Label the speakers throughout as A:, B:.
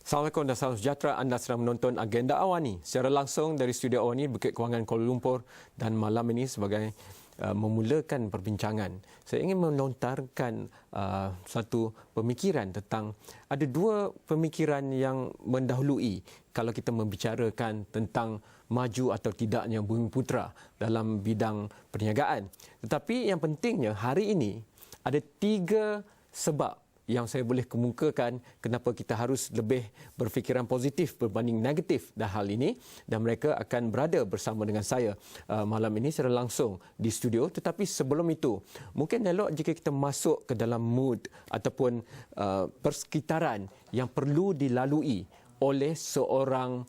A: Assalamualaikum dan salam sejahtera. Anda sedang menonton Agenda Awani secara langsung dari studio Awani Bukit Kewangan Kuala Lumpur, dan malam ini sebagai memulakan perbincangan, saya ingin melontarkan satu pemikiran tentang ada dua pemikiran yang mendahului kalau kita membicarakan tentang maju atau tidaknya Bumiputera dalam bidang perniagaan. Tetapi yang pentingnya hari ini ada tiga sebab yang saya boleh kemukakan kenapa kita harus lebih berfikiran positif berbanding negatif dalam hal ini, dan mereka akan berada bersama dengan saya malam ini secara langsung di studio. Tetapi sebelum itu, mungkin elok jika kita masuk ke dalam mood ataupun persekitaran yang perlu dilalui oleh seorang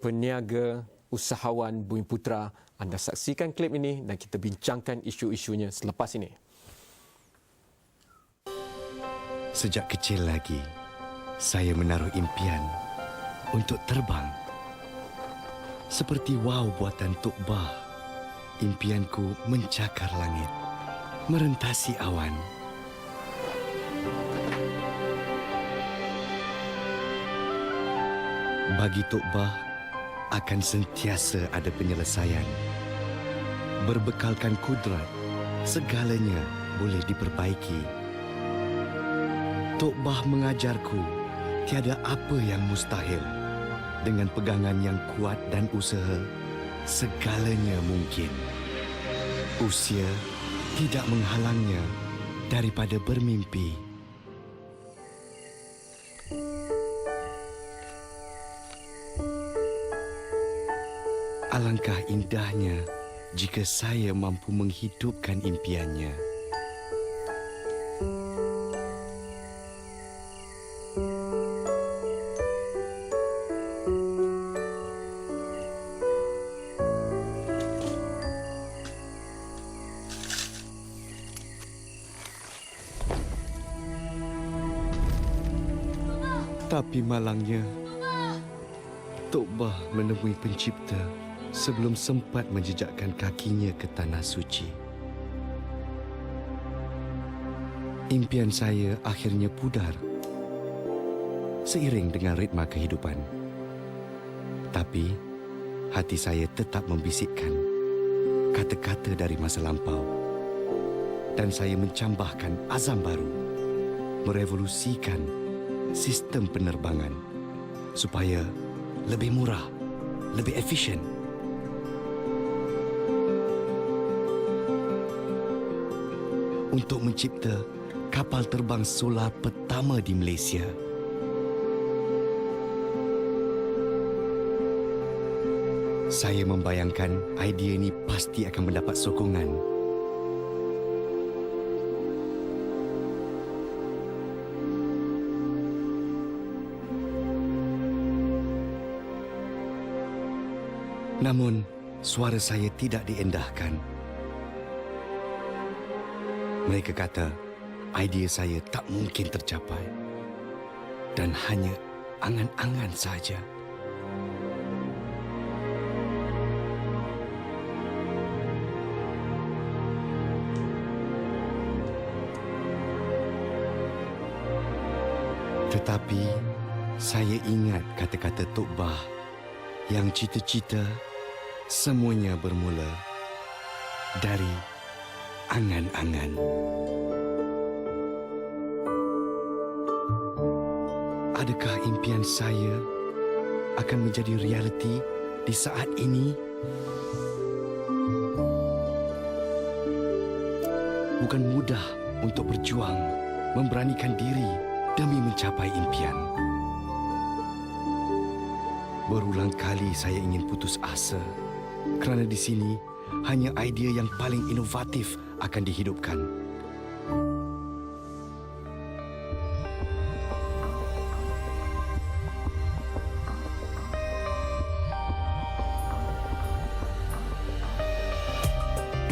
A: peniaga usahawan Bumiputera. Anda saksikan klip ini dan kita bincangkan isu-isunya selepas ini.
B: Sejak kecil lagi, saya menaruh impian untuk terbang. Seperti wow buatan Tok Bah, impianku mencakar langit, merentasi awan. Bagi Tok Bah, akan sentiasa ada penyelesaian. Berbekalkan kudrat, segalanya boleh diperbaiki. Tok Bah mengajarku, tiada apa yang mustahil. Dengan pegangan yang kuat dan usaha, segalanya mungkin. Usia tidak menghalangnya daripada bermimpi. Alangkah indahnya jika saya mampu menghidupkan impiannya. Tapi malangnya, Tok Bah menemui pencipta sebelum sempat menjejakkan kakinya ke tanah suci. Impian saya akhirnya pudar seiring dengan ritma kehidupan. Tapi hati saya tetap membisikkan kata-kata dari masa lampau, dan saya mencambahkan azam baru, merevolusikan sistem penerbangan supaya lebih murah, lebih efisien. Untuk mencipta kapal terbang solar pertama di Malaysia. Saya membayangkan idea ini pasti akan mendapat sokongan. Namun, suara saya tidak diendahkan. Mereka kata, idea saya tak mungkin tercapai dan hanya angan-angan saja. Tetapi, saya ingat kata-kata Tok Bah yang cita-cita semuanya bermula dari angan-angan. Adakah impian saya akan menjadi realiti di saat ini? Bukan mudah untuk berjuang, memberanikan diri demi mencapai impian. Berulang kali saya ingin putus asa kerana di sini hanya idea yang paling inovatif akan dihidupkan.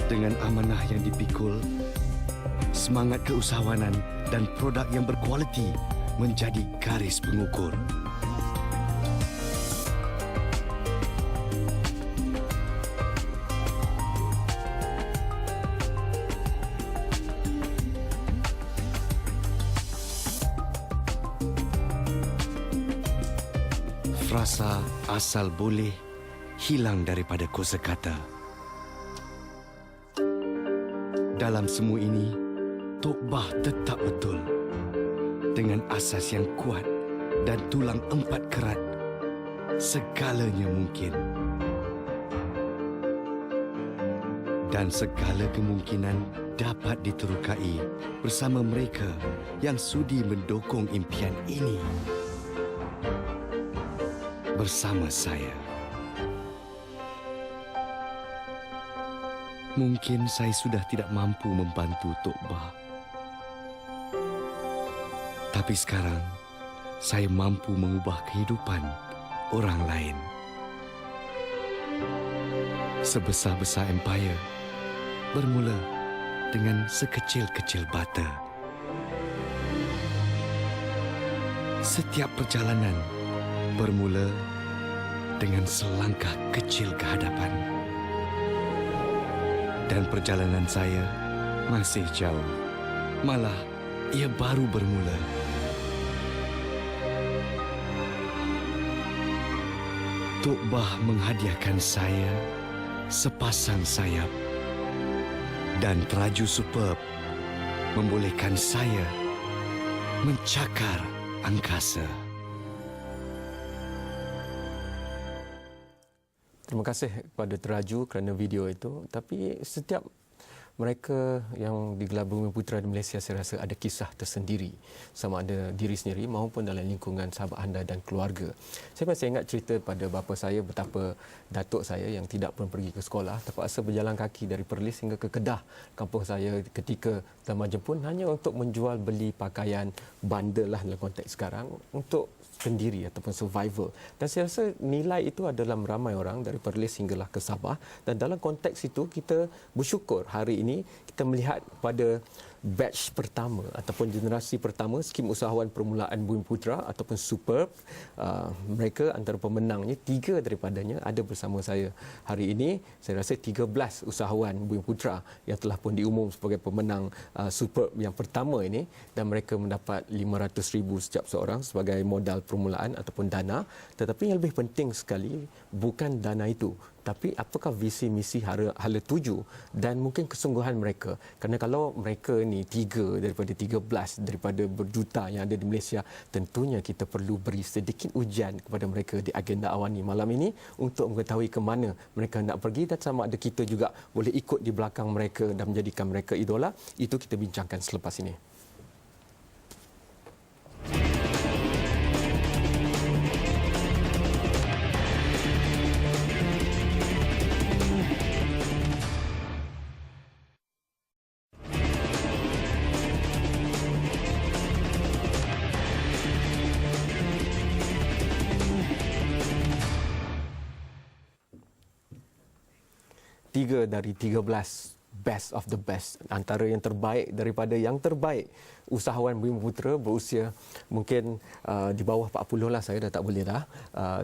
B: Dengan amanah yang dipikul, semangat keusahawanan dan produk yang berkualiti menjadi garis pengukur. Rasa asal boleh hilang daripada kosakata. Dalam semua ini, Tok Bah tetap betul. Dengan asas yang kuat dan tulang 4 kerat, segalanya mungkin. Dan segala kemungkinan dapat diterukai bersama mereka yang sudi mendukung impian ini. Bersama saya. Mungkin saya sudah tidak mampu membantu Tok Bah. Tapi sekarang, saya mampu mengubah kehidupan orang lain. Sebesar-besar empire bermula dengan sekecil-kecil bata. Setiap perjalanan bermula dengan selangkah kecil ke hadapan. Dan perjalanan saya masih jauh. Malah, ia baru bermula. Tok Bah menghadiahkan saya sepasang sayap. Dan teraju superb membolehkan saya mencakar angkasa.
A: Terima kasih kepada Teraju kerana video itu. Tapi setiap mereka yang digelar Bumiputra di Malaysia, saya rasa ada kisah tersendiri. Sama ada diri sendiri maupun dalam lingkungan sahabat anda dan keluarga. Saya masih ingat cerita pada bapa saya betapa datuk saya yang tidak pun pergi ke sekolah terpaksa berjalan kaki dari Perlis hingga ke Kedah, kampung saya ketika zaman Jepun, hanya untuk menjual beli pakaian bandar lah dalam konteks sekarang untuk sendiri ataupun survival. Dan saya rasa nilai itu adalah ramai orang dari Perlis hinggalah ke Sabah, dan dalam konteks itu kita bersyukur hari ini kita melihat pada batch pertama ataupun generasi pertama skim usahawan permulaan Bumiputra ataupun Superb. Mereka antara pemenangnya, 3 daripadanya ada bersama saya hari ini. Saya rasa 13 usahawan Bumiputra yang telah pun diumum sebagai pemenang Superb yang pertama ini, dan mereka mendapat RM500,000 setiap seorang sebagai modal permulaan ataupun dana. Tetapi yang lebih penting sekali bukan dana itu, tapi apakah visi misi hala tuju dan mungkin kesungguhan mereka. Kerana kalau mereka ni 3 daripada 13 daripada berjuta yang ada di Malaysia, tentunya kita perlu beri sedikit ujian kepada mereka di agenda Awani malam ini untuk mengetahui ke mana mereka nak pergi dan sama ada kita juga boleh ikut di belakang mereka dan menjadikan mereka idola. Itu kita bincangkan selepas ini. Tiga dari 13 best of the best, antara yang terbaik daripada yang terbaik usahawan Bumiputra berusia mungkin di bawah 40 lah, saya dah tak boleh dah,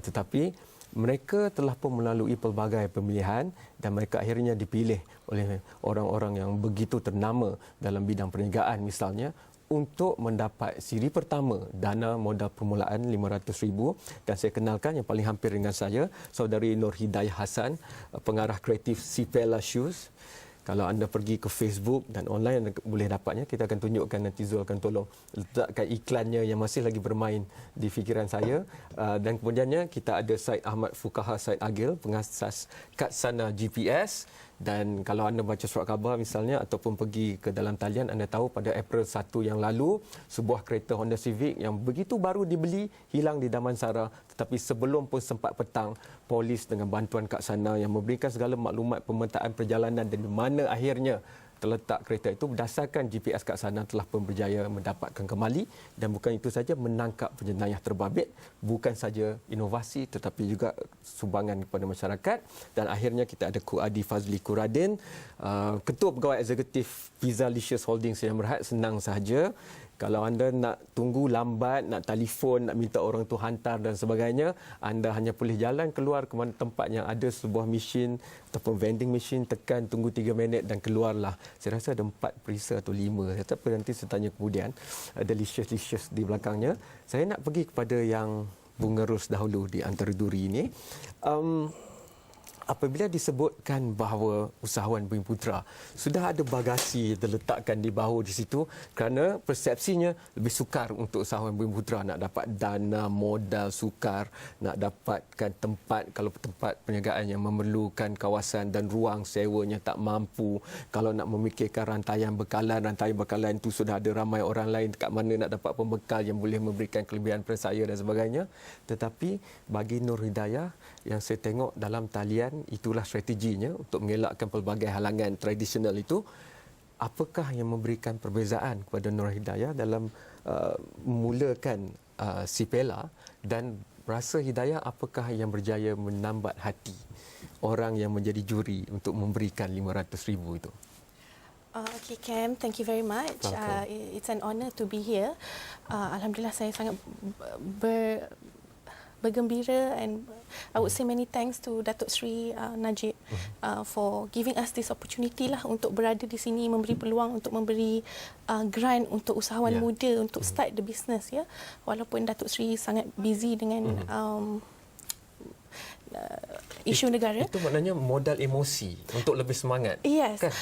A: tetapi mereka telah pun melalui pelbagai pemilihan dan mereka akhirnya dipilih oleh orang-orang yang begitu ternama dalam bidang perniagaan misalnya untuk mendapat siri pertama dana modal permulaan RM500,000. Dan saya kenalkan yang paling hampir dengan saya, saudari Nur Hidayah Hassan, pengarah kreatif Sipela Shoes. Kalau anda pergi ke Facebook dan online anda boleh dapatnya. Kita akan tunjukkan, nanti Zul akan tolong letakkan iklannya yang masih lagi bermain di fikiran saya. Dan kemudiannya kita ada Syed Ahmad Fukaha Syed Agil, pengasas Katsana GPS. Dan kalau anda baca surat khabar misalnya ataupun pergi ke dalam talian, anda tahu pada April 1 yang lalu sebuah kereta Honda Civic yang begitu baru dibeli hilang di Damansara. Tetapi sebelum pun sempat petang, polis dengan bantuan Katsana yang memberikan segala maklumat pemetaan perjalanan dan di mana akhirnya terletak kereta itu, berdasarkan GPS Katsana telah pun berjaya mendapatkan kembali. Dan bukan itu saja, menangkap penjenayah terbabit. Bukan saja inovasi tetapi juga sumbangan kepada masyarakat. Dan akhirnya kita ada Ku Adi Fazli Kuradin, Ketua Pegawai Eksekutif Pizza Licious Holdings yang Berhad. Senang sahaja. Kalau anda nak tunggu lambat, nak telefon, nak minta orang tu hantar dan sebagainya, anda hanya boleh jalan keluar ke mana tempat yang ada sebuah mesin ataupun vending machine, tekan tunggu 3 minit dan keluarlah. Saya rasa ada 4 perisa atau 5. Tetapi nanti saya tanya kemudian. Ada licious di belakangnya. Saya nak pergi kepada yang Bunga Ros dahulu di Antara Duri ini. Apabila disebutkan bahawa usahawan Bumiputera sudah ada bagasi terletakkan di bahu di situ, kerana persepsinya lebih sukar untuk usahawan Bumiputera nak dapat dana, modal sukar, nak dapatkan tempat, kalau tempat perniagaan yang memerlukan kawasan dan ruang sewanya tak mampu, kalau nak memikirkan rantaian bekalan itu sudah ada ramai orang lain dekat mana nak dapat pembekal yang boleh memberikan kelebihan pada saya dan sebagainya. Tetapi bagi Nur Hidayah, yang saya tengok dalam talian, itulah strateginya untuk mengelakkan pelbagai halangan tradisional itu. Apakah yang memberikan perbezaan kepada Nur Hidayah dalam memulakan Sipela, dan rasa Hidayah apakah yang berjaya menambat hati orang yang menjadi juri untuk memberikan 500,000 itu?
C: Okay, Cam, thank you very much. It's an honor to be here. Alhamdulillah, saya sangat bergembira, and I would say many thanks to Datuk Sri Najib for giving us this opportunity lah untuk berada di sini, memberi peluang untuk memberi grant untuk usahawan muda untuk start the business, ya. Walaupun Datuk Sri sangat busy dengan isu negara.
A: Itu maknanya modal emosi untuk lebih semangat.
C: Yes.
A: Kan?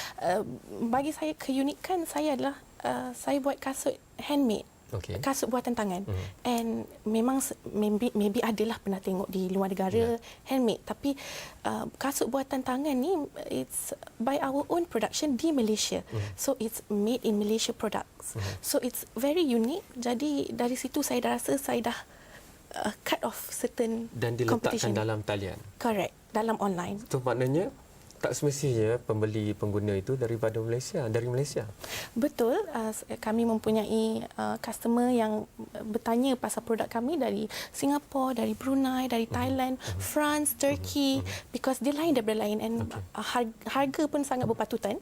C: Bagi saya, keunikan saya adalah saya buat kasut handmade.
A: Okay.
C: Kasut buatan tangan. And memang maybe adalah pernah tengok di luar negara handmade, tapi kasut buatan tangan ni it's by our own production di Malaysia. So it's made in Malaysia products. So it's very unique. Jadi dari situ saya dah rasa saya dah cut off certain
A: dan diletakkan
C: competition.
A: dalam talian.
C: Correct, dalam online.
A: Itu maknanya tak semestinya pembeli pengguna itu dari Malaysia.
C: Betul, kami mempunyai customer yang bertanya pasal produk kami dari Singapura, dari Brunei, dari Thailand, France, Turkey, because dia lain daripada lain, and harga pun sangat berpatutan,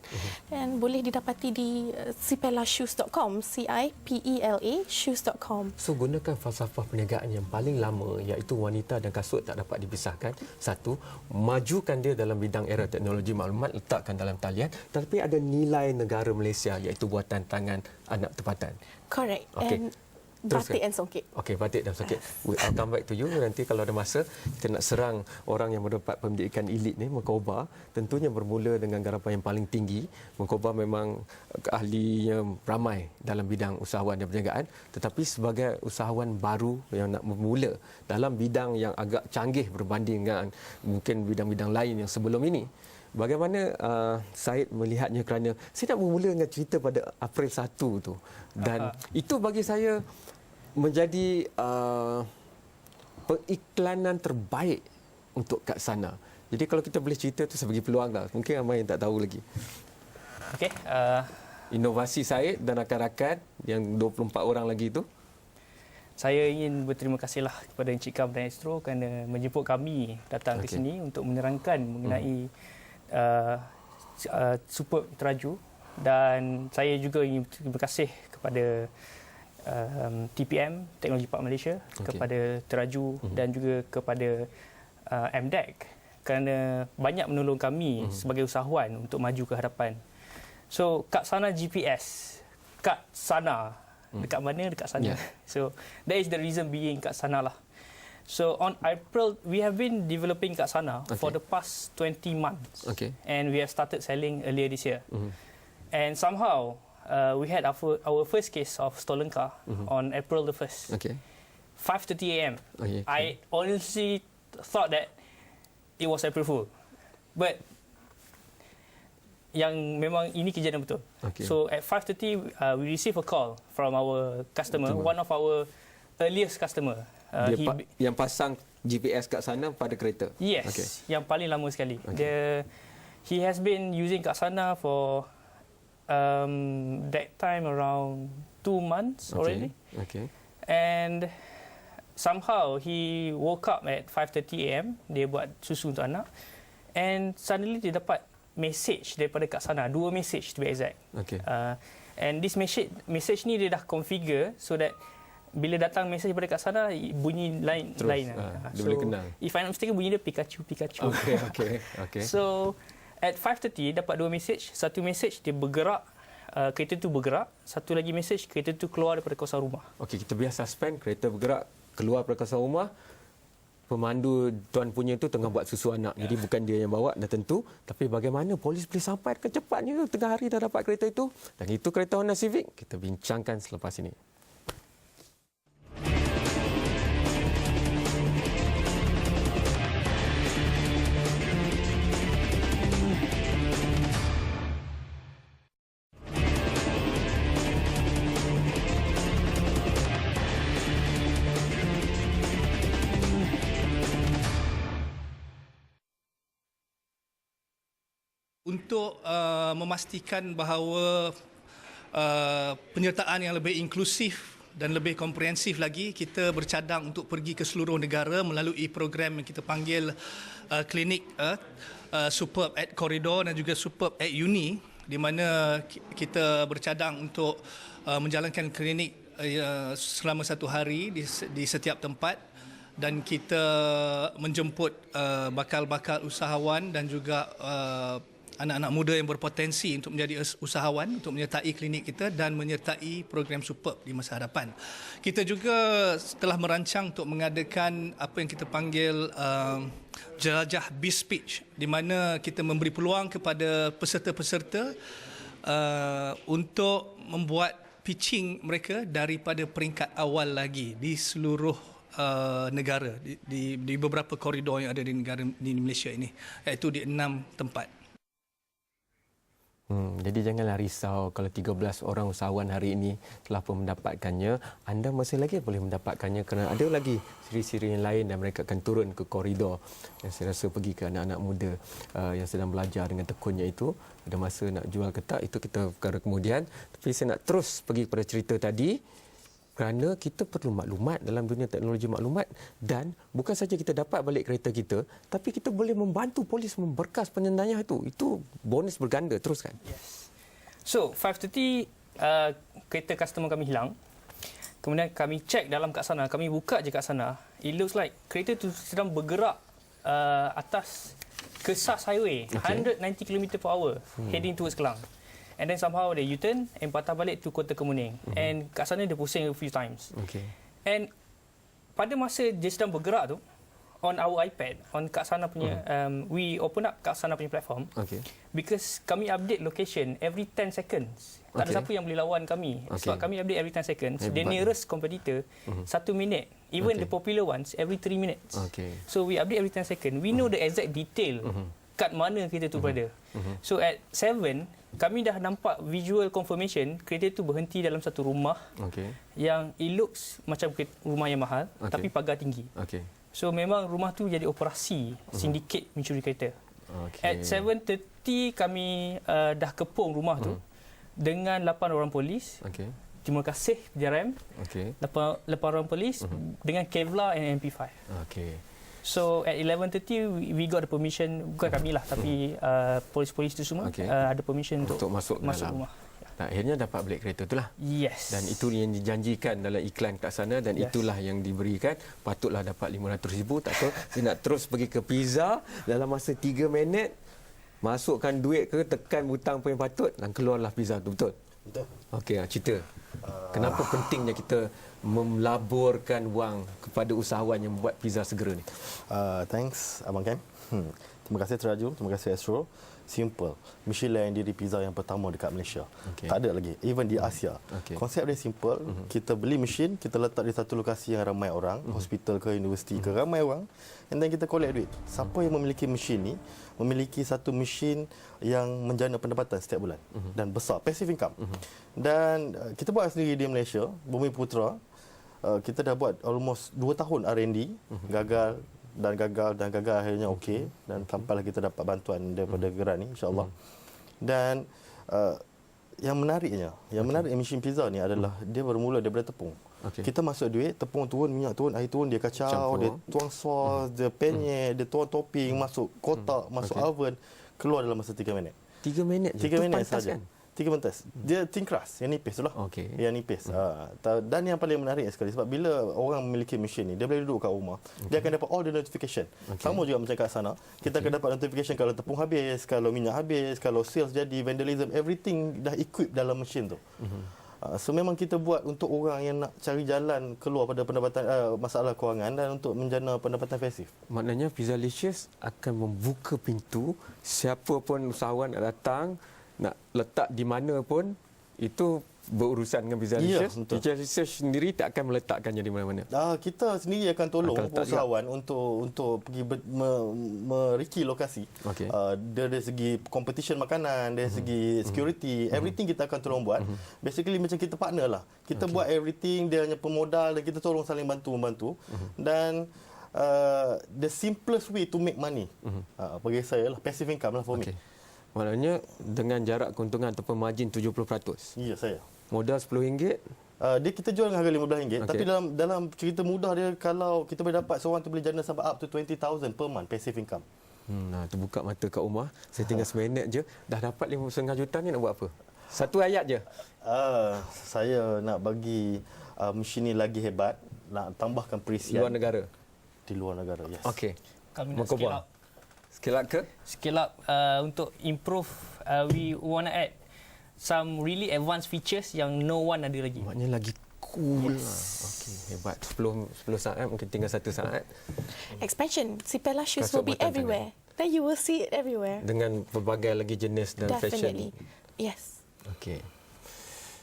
C: dan boleh didapati di sipelashoes.com, CIPELA shoes.com.
A: So gunakan falsafah perniagaan yang paling lama, iaitu wanita dan kasut tak dapat dipisahkan. Satu, majukan dia dalam bidang era teknologi maklumat, letakkan dalam talian, tetapi ada nilai negara Malaysia, iaitu buatan tangan anak tempatan.
C: Correct.
A: Okay.
C: And batik and songket.
A: Okey, batik dan songket. I'll come back to you nanti kalau ada masa. Kita nak serang orang yang mendapat pendidikan elit ni, Menkoba. Tentunya bermula dengan garapan yang paling tinggi. Menkoba memang ahlinya ramai dalam bidang usahawan dan perniagaan, tetapi sebagai usahawan baru yang nak bermula dalam bidang yang agak canggih berbanding dengan mungkin bidang-bidang lain yang sebelum ini, bagaimana Syed melihatnya, kerana saya nak bermula dengan cerita pada April 1 tu, dan itu bagi saya menjadi pengiklanan terbaik untuk kat sana. Jadi kalau kita boleh cerita tu, saya bagi peluang lah. Mungkin ramai yang tak tahu lagi.
D: Okey.
A: Inovasi Syed dan rakan-rakan yang 24 orang lagi tu.
D: Saya ingin berterima kasihlah kepada Encik Kam dan Astro kerana menjemput kami datang ke sini untuk menerangkan mengenai Superb Teraju, dan saya juga ingin berterima kasih kepada TPM, Teknologi Park Malaysia, kepada Teraju dan juga kepada MDEC kerana banyak menolong kami sebagai usahawan untuk maju ke hadapan. So, kat sana GPS, kat sana, dekat mana? Dekat sana. So, that is the reason being kat sana lah. So on April, we have been developing kat sana for the past 20 months, and we have started selling earlier this year. And somehow we had our first case of stolen car on April the 1st, 5:30 a.m. I honestly thought that it was April Fool, but yang memang ini kejadian betul. So at 5:30 we received a call from our customer, one of our earliest customer.
A: Yang pasang GPS kat sana pada kereta?
D: Yes, yang paling lama sekali. He has been using kat sana for that time around 2 months already. And somehow he woke up at 5:30 a.m. Dia buat susu untuk anak, and suddenly dia dapat message daripada kat sana, 2 message to be exact. And this message ni dia dah configure so that bila datang mesej daripada kat sana, bunyi lain.
A: Dia boleh kenal.
D: If I'm not mistaken, bunyi dia Pikachu.
A: Okay.
D: So at 5:30 dapat 2 mesej. Satu mesej dia bergerak, kereta tu bergerak. Satu lagi mesej, kereta tu keluar daripada kawasan rumah.
A: Okey, kita biar suspend, kereta bergerak, keluar perkawasan rumah, pemandu tuan punya tu tengah buat susu anak. Jadi bukan dia yang bawa, dah tentu. Tapi bagaimana polis boleh sampai kecepatnya, tengah hari dah dapat kereta itu. Dan itu kereta Honda Civic. Kita bincangkan selepas ini.
E: Untuk memastikan bahawa penyertaan yang lebih inklusif dan lebih komprehensif lagi, kita bercadang untuk pergi ke seluruh negara melalui program yang kita panggil klinik Superb at Corridor dan juga Superb at Uni, di mana kita bercadang untuk menjalankan klinik selama 1 hari di setiap tempat, dan kita menjemput bakal-bakal usahawan dan juga anak-anak muda yang berpotensi untuk menjadi usahawan untuk menyertai klinik kita dan menyertai program Superb di masa hadapan. Kita juga telah merancang untuk mengadakan apa yang kita panggil jelajah Biz Pitch, di mana kita memberi peluang kepada peserta-peserta untuk membuat pitching mereka daripada peringkat awal lagi di seluruh negara, di beberapa koridor yang ada di negara di Malaysia ini, iaitu di 6 tempat.
A: Jadi janganlah risau kalau 13 orang usahawan hari ini telah pun mendapatkannya. Anda masih lagi boleh mendapatkannya kerana ada lagi siri-siri yang lain dan mereka akan turun ke koridor. Yang saya rasa pergi ke anak-anak muda yang sedang belajar dengan tekunnya itu. Ada masa nak jual ke tak, itu kita perkara kemudian. Tapi saya nak terus pergi kepada cerita tadi. Kerana kita perlu maklumat dalam dunia teknologi maklumat, dan bukan saja kita dapat balik kereta kita, tapi kita boleh membantu polis memberkas penyendayaan itu. Itu bonus berganda. Teruskan.
D: Yes. So 5:30 kereta customer kami hilang. Kemudian kami cek dalam kat sana, kami buka je kat sana. It looks like kereta tu sedang bergerak atas Kesas Highway, 190 km/h heading towards Kelang. And then somehow they U-turn and patah balik to Kota Kemuning. And kat sana dia pusing a few times. And pada masa dia sedang bergerak tu, on our iPad, on kat sana punya, we open up kat sana punya platform. Because kami update location every 10 seconds. Tak ada siapa yang boleh lawan kami. Sebab kami update every 10 seconds. The nearest competitor, 1 minit. Even the popular ones, every 3 minutes. So we update every 10 seconds. We know the exact detail kat mana kereta tu berada. So at 7, kami dah nampak visual confirmation kereta tu berhenti dalam satu rumah yang it looks macam rumah yang mahal tapi pagar tinggi. So memang rumah tu jadi operasi sindiket mencuri kereta. At 7:30 kami dah kepung rumah tu dengan 8 orang polis. Terima kasih JRM. 8 orang polis dengan Kevlar and MP5. So at 11:30 we got the permission, bukan kami lah, tapi polis-polis tu semua ada permission untuk masuk rumah.
A: Nah, akhirnya dapat balik kereta itulah.
D: Yes.
A: Dan itu yang dijanjikan dalam iklan kat sana, dan itulah yang diberikan. Patutlah dapat 500,000. Tak tahu, dia nak terus pergi ke pizza dalam masa 3 minit, masukkan duit ke, tekan butang apa yang patut dan keluarlah pizza tu. Betul?
F: Betul.
A: Okey, cerita. Kenapa pentingnya kita melaburkan wang kepada usahawan yang membuat pizza segera ni?
F: Thanks Abang Kem. Terima kasih Teraju, terima kasih Astro. Simple. Michelin yang diri pizza yang pertama dekat Malaysia. Tak ada lagi, even di Asia. Konsep dia simple. Kita beli mesin, kita letak di satu lokasi yang ramai orang, hospital ke universiti ke, ramai orang, and then kita collect duit. Siapa yang memiliki mesin ni memiliki satu mesin yang menjana pendapatan setiap bulan dan besar, passive income. Dan kita buat sendiri di Malaysia, Bumi Putra. Kita dah buat almost 2 tahun R&D, gagal akhirnya okey, dan sampailah kita dapat bantuan daripada geran ni, insya-Allah. Dan yang menariknya mesin pizza ni adalah dia bermula daripada tepung. Kita masuk duit, tepung turun, minyak turun, air turun, dia kacau, campur, dia tuang sos, dia penyet, dia tuang topping, masuk kotak, masuk oven, keluar dalam masa 3 minit.
A: 3 minit je?
F: 3 minit saja.
A: Kan?
F: 3 minit. Dia thin crust, yang nipis tu lah. Yang nipis. Dan yang paling menarik sekali, sebab bila orang memiliki mesin ni, dia boleh duduk kat rumah, dia akan dapat all the notification. Sama juga macam kat sana, kita akan dapat notification kalau tepung habis, kalau minyak habis, kalau sales jadi, vandalism, everything dah equip dalam mesin tu. So memang kita buat untuk orang yang nak cari jalan keluar pada pendapatan masalah kewangan dan untuk menjana pendapatan pasif.
A: Maknanya Pizzalicious akan membuka pintu, siapa pun usahawan nak datang, nak letak di mana pun, itu berurusan dengan Pizzalicious.
F: Ya, betul.
A: Pizzalicious sendiri tak akan meletakkannya di mana-mana.
F: Kita sendiri akan tolong
A: Akan letak
F: usahawan untuk pergi meriki lokasi.
A: Okey.
F: Dari segi competition makanan, dari segi security, everything kita akan tolong buat. Basically macam kita partner lah. Kita buat everything, dia hanya pemodal dan kita tolong saling bantu-membantu. Dan the simplest way to make money bagi saya lah passive income lah for me.
A: Maknanya dengan jarak keuntungan ataupun margin 70%.
F: Ya, saya.
A: Modal RM10,
F: Dia kita jual dengan harga RM15, tapi dalam cerita mudah dia, kalau kita boleh dapat seorang tu boleh jana sampai up to 20,000 per month passive income.
A: Nah, terbuka mata kat rumah. Saya tinggal seminit je dah dapat RM5.5 juta ni, nak buat apa? Satu ayat je.
F: Saya nak bagi mesin ni lagi hebat, nak tambahkan perisian.
A: Luar negara.
F: Di luar negara, yes.
A: Okey.
D: Kami nak
A: Mengkubur. Scale up ke?
D: Scale up untuk improve, we want to add some really advanced features yang no one ada lagi.
A: Maknanya lagi cool lah. Okey, hebat. 10 saat, mungkin tinggal 1 saat.
C: Expansion. Cipella shoes
A: Kasut
C: will be
A: buatan
C: everywhere. Then you will see it everywhere.
A: Dengan berbagai lagi jenis dan
C: Definitely.
A: fashion.
C: Yes.
A: Okey.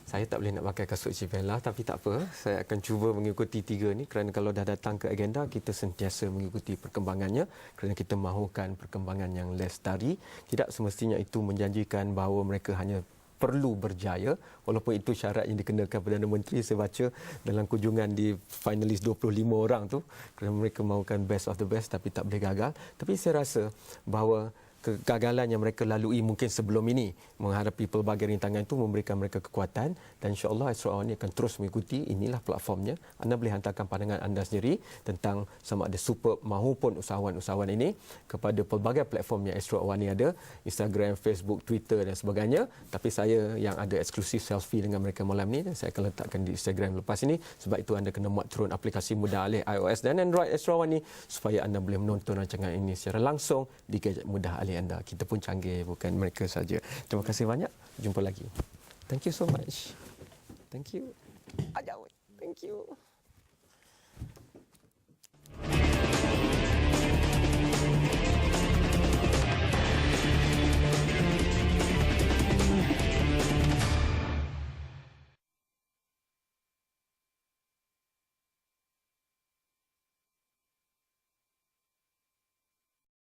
A: Saya tak boleh nak pakai kasut Cipella, tapi tak apa. Saya akan cuba mengikuti 3 ni kerana kalau dah datang ke agenda, kita sentiasa mengikuti perkembangannya kerana kita mahukan perkembangan yang lestari. Tidak semestinya itu menjanjikan bahawa mereka hanya perlu berjaya, walaupun itu syarat yang dikenakan Perdana Menteri. Saya baca dalam kunjungan di finalis 25 orang tu, kerana mereka mahukan best of the best tapi tak boleh gagal. Tapi saya rasa bahawa kegagalan yang mereka lalui mungkin sebelum ini menghadapi pelbagai rintangan itu memberikan mereka kekuatan, dan insya-Allah Astro Awani akan terus mengikuti. Inilah platformnya. Anda boleh hantarkan pandangan anda sendiri tentang sama ada Superb maupun usahawan-usahawan ini kepada pelbagai platform yang Astro Awani ada, Instagram, Facebook, Twitter dan sebagainya. Tapi saya yang ada eksklusif selfie dengan mereka malam ni, dan saya akan letakkan di Instagram lepas ini. Sebab itu anda kena muat turun aplikasi Mudah Alih iOS dan Android Astro Awani supaya anda boleh menonton rancangan ini secara langsung di gadget Mudah Alih anda. Kita pun canggih, bukan mereka saja. Terima kasih banyak. Jumpa lagi. Thank you so much. Thank you. Thank you.